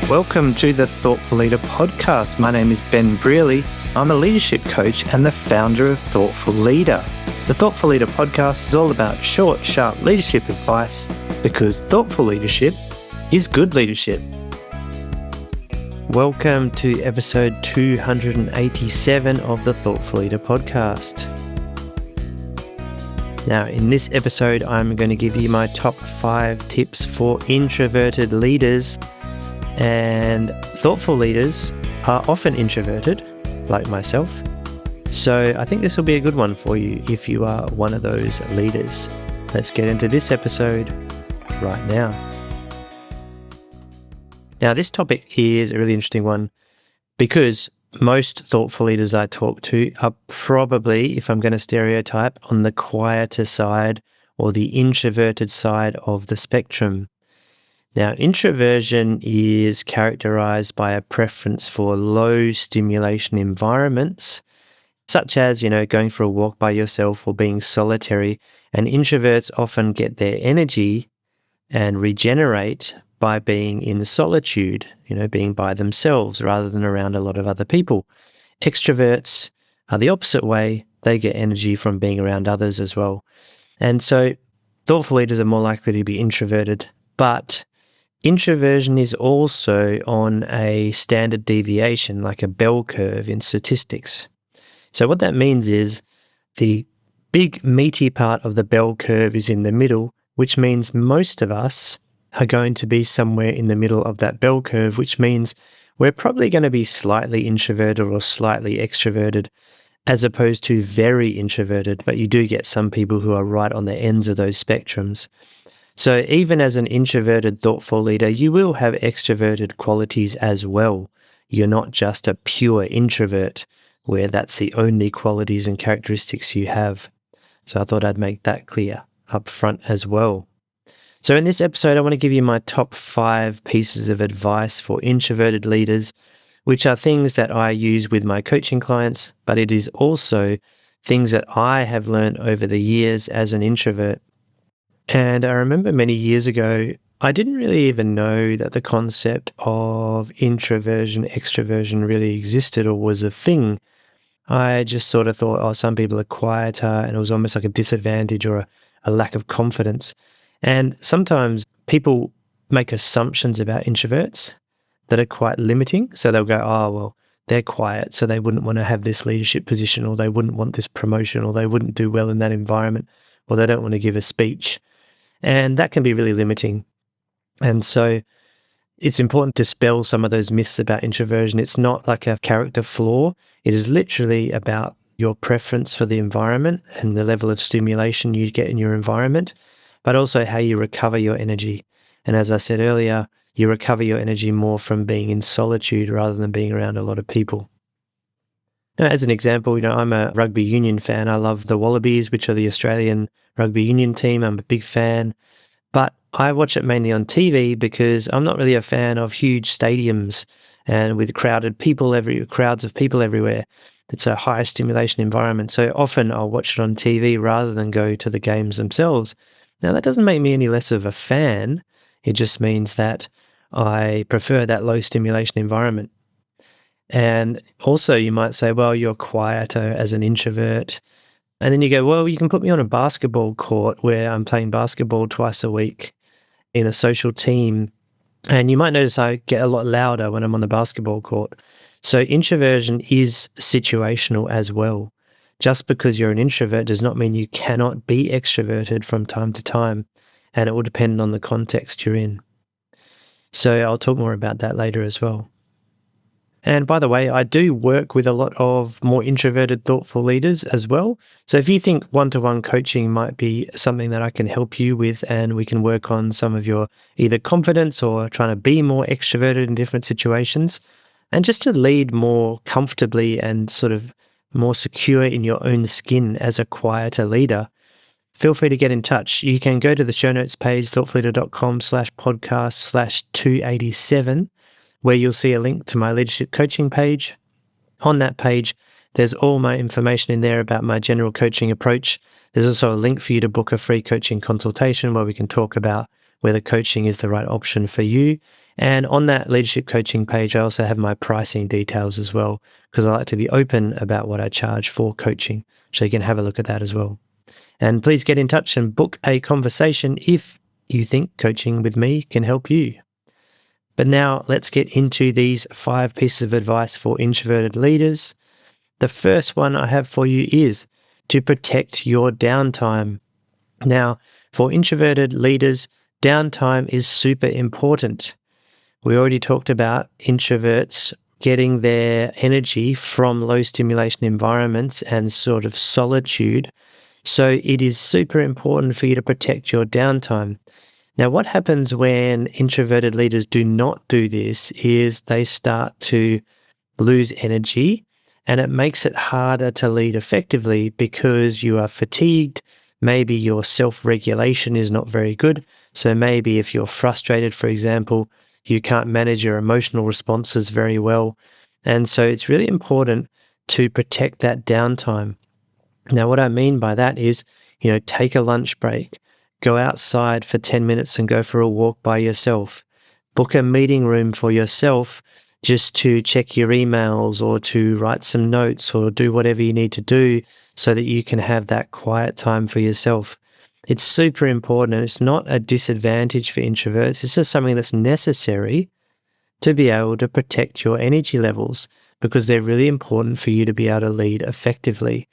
Welcome to the Thoughtful Leader podcast. My name is Ben Brearley. I'm a leadership coach and the founder of Thoughtful Leader. The Thoughtful Leader podcast is all about short, sharp leadership advice because thoughtful leadership is good leadership. Welcome to episode 287 of the Thoughtful Leader podcast. Now, in this episode, I'm going to give you my top 5 tips for introverted leaders. And thoughtful leaders are often introverted, like myself. So I think this will be a good one for you if you are one of those leaders. Let's get into this episode right now. Now, this topic is a really interesting one because most thoughtful leaders I talk to are probably, if I'm going to stereotype, on the quieter side or the introverted side of the spectrum. Now, introversion is characterized by a preference for low stimulation environments, such as, going for a walk by yourself or being solitary. And introverts often get their energy and regenerate by being in solitude, being by themselves rather than around a lot of other people. Extroverts are the opposite way. They get energy from being around others as well. And so thoughtful leaders are more likely to be introverted, but introversion is also on a standard deviation, like a bell curve in statistics. So what that means is the big meaty part of the bell curve is in the middle, which means most of us are going to be somewhere in the middle of that bell curve, which means we're probably going to be slightly introverted or slightly extroverted, as opposed to very introverted. But you do get some people who are right on the ends of those spectrums. So even as an introverted thoughtful leader, you will have extroverted qualities as well. You're not just a pure introvert where that's the only qualities and characteristics you have. So I thought I'd make that clear up front as well. So in this episode, I want to give you my top 5 pieces of advice for introverted leaders, which are things that I use with my coaching clients, but it is also things that I have learned over the years as an introvert. And I remember many years ago, I didn't really even know that the concept of introversion, extroversion really existed or was a thing. I just sort of thought, some people are quieter, and it was almost like a disadvantage or a lack of confidence. And sometimes people make assumptions about introverts that are quite limiting. So they'll go, they're quiet, so they wouldn't want to have this leadership position, or they wouldn't want this promotion, or they wouldn't do well in that environment, or they don't want to give a speech. And that can be really limiting. And so it's important to dispel some of those myths about introversion. It's not like a character flaw. It is literally about your preference for the environment and the level of stimulation you get in your environment, but also how you recover your energy. And as I said earlier, you recover your energy more from being in solitude rather than being around a lot of people. Now, as an example, I'm a rugby union fan. I love the Wallabies, which are the Australian rugby union team. I'm a big fan, but I watch it mainly on TV because I'm not really a fan of huge stadiums and with crowds of people everywhere. It's a high stimulation environment. So often I'll watch it on TV rather than go to the games themselves. Now, that doesn't make me any less of a fan. It just means that I prefer that low stimulation environment. And also you might say, you're quieter as an introvert. And then you go, you can put me on a basketball court where I'm playing basketball twice a week in a social team. And you might notice I get a lot louder when I'm on the basketball court. So introversion is situational as well. Just because you're an introvert does not mean you cannot be extroverted from time to time. And it will depend on the context you're in. So I'll talk more about that later as well. And by the way, I do work with a lot of more introverted, thoughtful leaders as well. So if you think one-to-one coaching might be something that I can help you with, and we can work on some of your either confidence or trying to be more extroverted in different situations, and just to lead more comfortably and sort of more secure in your own skin as a quieter leader, feel free to get in touch. You can go to the show notes page, thoughtfulleader.com/podcast/287, where you'll see a link to my leadership coaching page. On that page, there's all my information in there about my general coaching approach. There's also a link for you to book a free coaching consultation where we can talk about whether coaching is the right option for you. And on that leadership coaching page, I also have my pricing details as well, because I like to be open about what I charge for coaching. So you can have a look at that as well. And please get in touch and book a conversation if you think coaching with me can help you. But now let's get into these 5 pieces of advice for introverted leaders. The first one I have for you is to protect your downtime. Now, for introverted leaders, downtime is super important. We already talked about introverts getting their energy from low stimulation environments and sort of solitude. So it is super important for you to protect your downtime. Now, what happens when introverted leaders do not do this is they start to lose energy, and it makes it harder to lead effectively because you are fatigued. Maybe your self-regulation is not very good. So maybe if you're frustrated, for example, you can't manage your emotional responses very well. And so it's really important to protect that downtime. Now, what I mean by that is, take a lunch break, go outside for 10 minutes and go for a walk by yourself, book a meeting room for yourself just to check your emails or to write some notes or do whatever you need to do so that you can have that quiet time for yourself. It's super important, and it's not a disadvantage for introverts. It's just something that's necessary to be able to protect your energy levels, because they're really important for you to be able to lead effectively.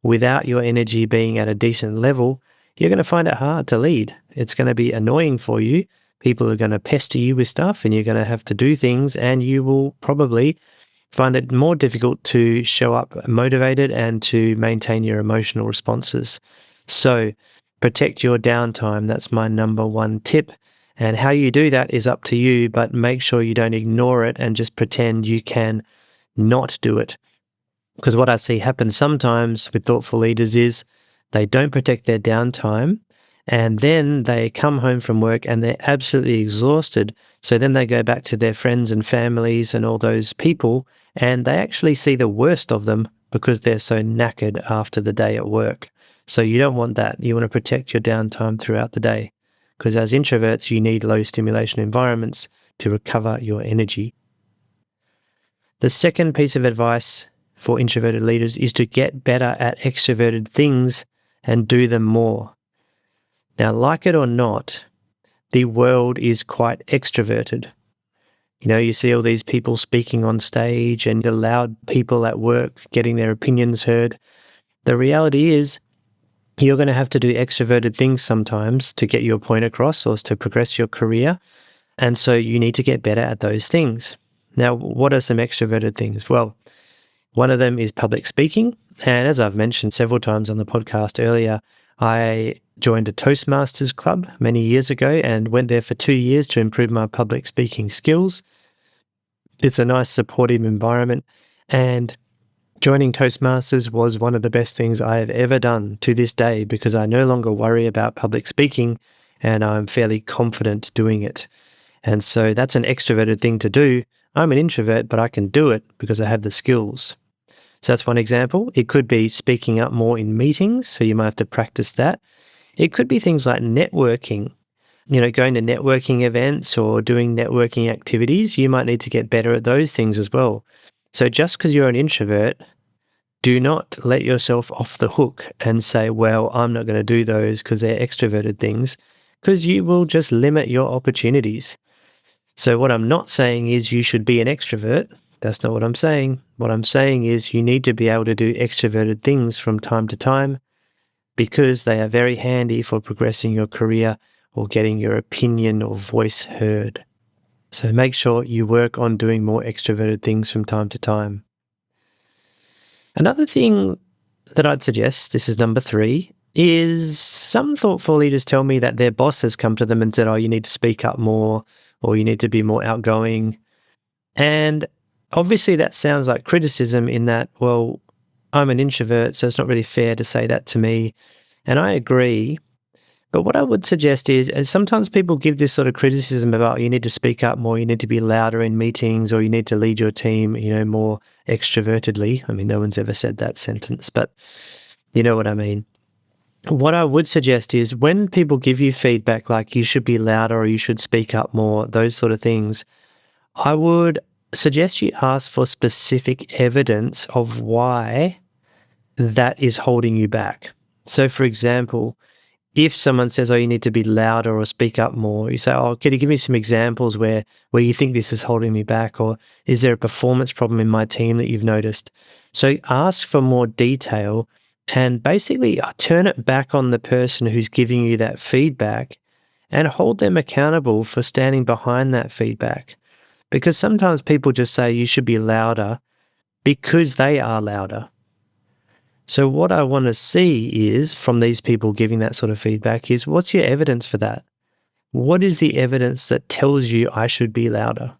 Without your energy being at a decent level, you're going to find it hard to lead. It's going to be annoying for you. People are going to pester you with stuff, and you're going to have to do things, and you will probably find it more difficult to show up motivated and to maintain your emotional responses. So protect your downtime. That's my number 1 tip. And how you do that is up to you, but make sure you don't ignore it and just pretend you can not do it. Because what I see happen sometimes with thoughtful leaders is they don't protect their downtime, and then they come home from work and they're absolutely exhausted. So then they go back to their friends and families and all those people, and they actually see the worst of them because they're so knackered after the day at work. So you don't want that. You want to protect your downtime throughout the day, because as introverts, you need low stimulation environments to recover your energy. The second piece of advice for introverted leaders is to get better at extroverted things and do them more. Now, like it or not, the world is quite extroverted. You see all these people speaking on stage and the loud people at work getting their opinions heard. The reality is you're going to have to do extroverted things sometimes to get your point across or to progress your career. And so you need to get better at those things. Now, what are some extroverted things? Well, one of them is public speaking. And as I've mentioned several times on the podcast earlier, I joined a Toastmasters club many years ago and went there for 2 years to improve my public speaking skills. It's a nice supportive environment, and joining Toastmasters was one of the best things I have ever done to this day, because I no longer worry about public speaking and I'm fairly confident doing it. And so that's an extroverted thing to do. I'm an introvert, but I can do it because I have the skills. So that's one example. It could be speaking up more in meetings, so you might have to practice that. It could be things like networking, going to networking events or doing networking activities. You might need to get better at those things as well. So just because you're an introvert, do not let yourself off the hook and say, well, I'm not going to do those because they're extroverted things, because you will just limit your opportunities. So what I'm not saying is you should be an extrovert. That's not what I'm saying. What I'm saying is you need to be able to do extroverted things from time to time, because they are very handy for progressing your career or getting your opinion or voice heard. So make sure you work on doing more extroverted things from time to time. Another thing that I'd suggest, this is number 3, is some thoughtful leaders tell me that their boss has come to them and said, oh, you need to speak up more, or you need to be more outgoing. And obviously that sounds like criticism in that, well, I'm an introvert, so it's not really fair to say that to me. And I agree. But what I would suggest is sometimes people give this sort of criticism about you need to speak up more, you need to be louder in meetings, or you need to lead your team, more extrovertedly. I mean, no one's ever said that sentence, but you know what I mean. what I would suggest is when people give you feedback like you should be louder or you should speak up more, those sort of things, I would suggest you ask for specific evidence of why that is holding you back. So, for example, if someone says, "Oh, you need to be louder or speak up more," you say, "Oh, can you give me some examples where you think this is holding me back, or is there a performance problem in my team that you've noticed?" So ask for more detail and basically turn it back on the person who's giving you that feedback and hold them accountable for standing behind that feedback. Because sometimes people just say you should be louder because they are louder. So what I want to see is from these people giving that sort of feedback is, what's your evidence for that? What is the evidence that tells you I should be louder?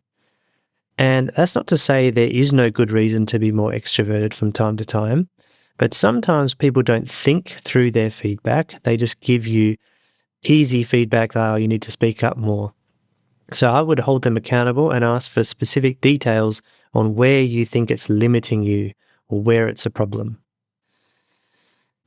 And that's not to say there is no good reason to be more extroverted from time to time, but sometimes people don't think through their feedback. They just give you easy feedback, like, "Oh, you need to speak up more." So I would hold them accountable and ask for specific details on where you think it's limiting you or where it's a problem.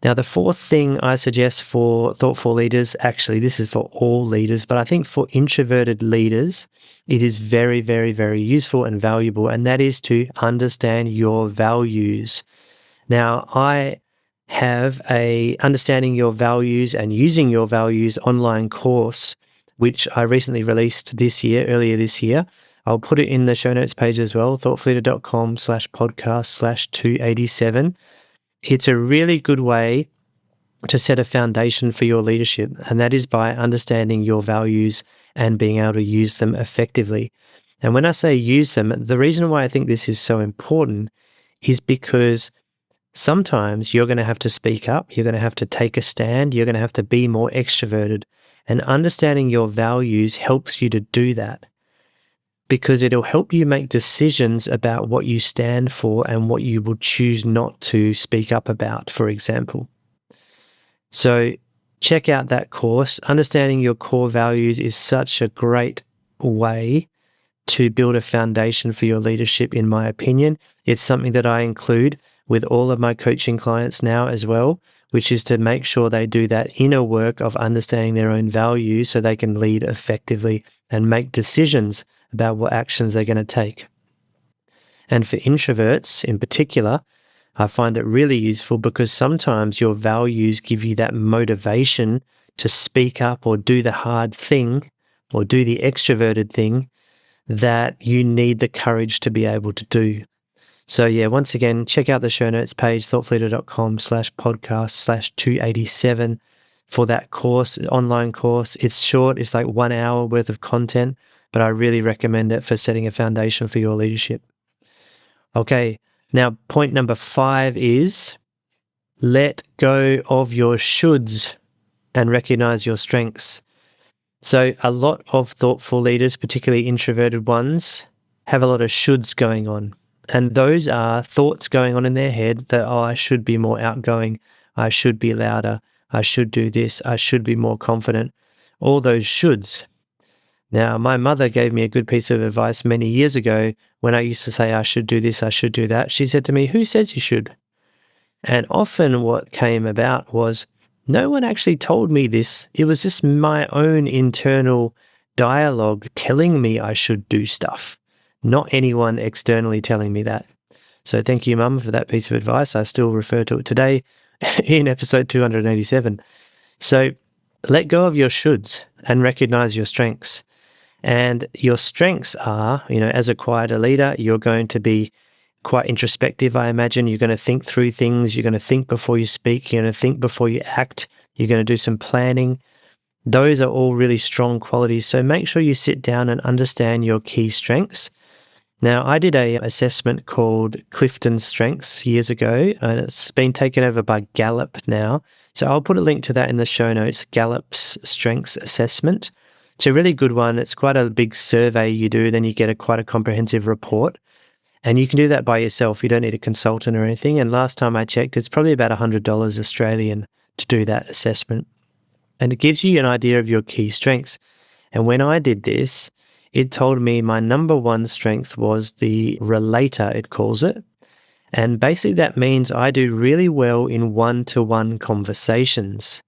Now, the fourth thing I suggest for thoughtful leaders, actually, this is for all leaders, but I think for introverted leaders, it is very, very, very useful and valuable, and that is to understand your values. Now, I have a Understanding Your Values and Using Your Values online course, which I recently released earlier this year. I'll put it in the show notes page as well, thoughtfulleader.com/podcast/287. It's a really good way to set a foundation for your leadership, and that is by understanding your values and being able to use them effectively. And when I say use them, the reason why I think this is so important is because sometimes you're going to have to speak up, you're going to have to take a stand, you're going to have to be more extroverted, and understanding your values helps you to do that, because it'll help you make decisions about what you stand for and what you will choose not to speak up about, for example. So check out that course. Understanding your core values is such a great way to build a foundation for your leadership, in my opinion. It's something that I include with all of my coaching clients now as well, which is to make sure they do that inner work of understanding their own values so they can lead effectively and make decisions about what actions they're going to take. And for introverts in particular, I find it really useful because sometimes your values give you that motivation to speak up or do the hard thing or do the extroverted thing that you need the courage to be able to do. So yeah, once again, check out the show notes page, thoughtfulleader.com/podcast/287 for that course, online course. It's short, it's like 1 hour worth of content, but I really recommend it for setting a foundation for your leadership. Okay, now point number 5 is let go of your shoulds and recognize your strengths. So a lot of thoughtful leaders, particularly introverted ones, have a lot of shoulds going on. And those are thoughts going on in their head that, "Oh, I should be more outgoing. I should be louder. I should do this. I should be more confident." All those shoulds. Now, my mother gave me a good piece of advice many years ago when I used to say, "I should do this, I should do that." She said to me, "Who says you should?" And often what came about was, no one actually told me this. It was just my own internal dialogue telling me I should do stuff, not anyone externally telling me that. So thank you, Mum, for that piece of advice. I still refer to it today in episode 287. So let go of your shoulds and recognize your strengths. And your strengths are, as a quieter leader, you're going to be quite introspective, I imagine. You're going to think through things. You're going to think before you speak. You're going to think before you act. You're going to do some planning. Those are all really strong qualities. So make sure you sit down and understand your key strengths. Now, I did an assessment called Clifton Strengths years ago, and it's been taken over by Gallup now. So I'll put a link to that in the show notes, Gallup's Strengths Assessment. It's a really good one. It's quite a big survey you do, then you get quite a comprehensive report. And you can do that by yourself. You don't need a consultant or anything. And last time I checked, it's probably about $100 Australian to do that assessment. And it gives you an idea of your key strengths. And when I did this, it told me my number one strength was the relator, it calls it. And basically that means I do really well in one-to-one conversations.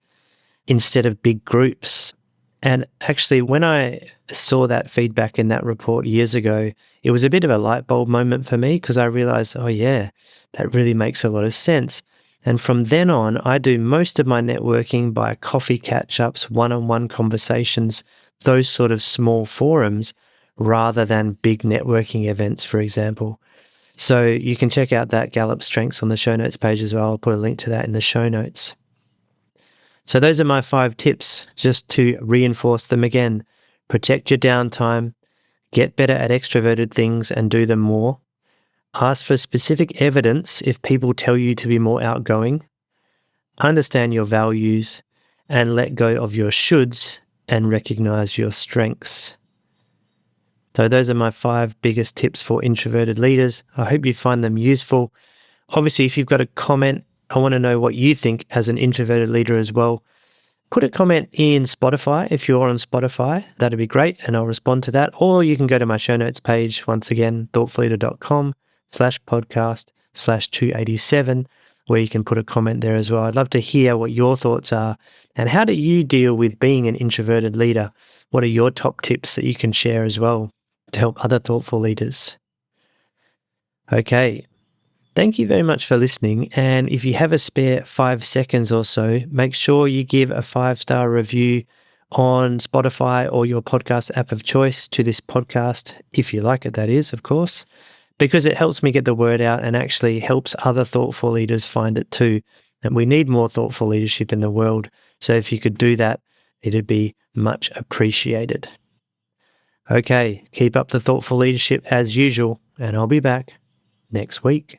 instead of big groups. And actually, when I saw that feedback in that report years ago, it was a bit of a light bulb moment for me because I realized, oh yeah, that really makes a lot of sense. And from then on, I do most of my networking by coffee catch-ups, one-on-one conversations, those sort of small forums, rather than big networking events, for example. So you can check out that Gallup Strengths on the show notes page as well. I'll put a link to that in the show notes. So those are my 5 tips, just to reinforce them again. Protect your downtime, get better at extroverted things and do them more. Ask for specific evidence if people tell you to be more outgoing. Understand your values and let go of your shoulds and recognize your strengths. So those are my 5 biggest tips for introverted leaders. I hope you find them useful. Obviously, if you've got a comment, I want to know what you think as an introverted leader as well. Put a comment in Spotify if you're on Spotify. That'd be great, and I'll respond to that. Or you can go to my show notes page, once again, thoughtfulleader.com/podcast/287, where you can put a comment there as well. I'd love to hear what your thoughts are. And how do you deal with being an introverted leader? What are your top tips that you can share as well to help other thoughtful leaders? Okay. Thank you very much for listening, and if you have a spare 5 seconds or so, make sure you give a 5-star review on Spotify or your podcast app of choice to this podcast, if you like it, that is, of course, because it helps me get the word out and actually helps other thoughtful leaders find it too. And we need more thoughtful leadership in the world, so if you could do that, it'd be much appreciated. Okay, keep up the thoughtful leadership as usual, and I'll be back next week.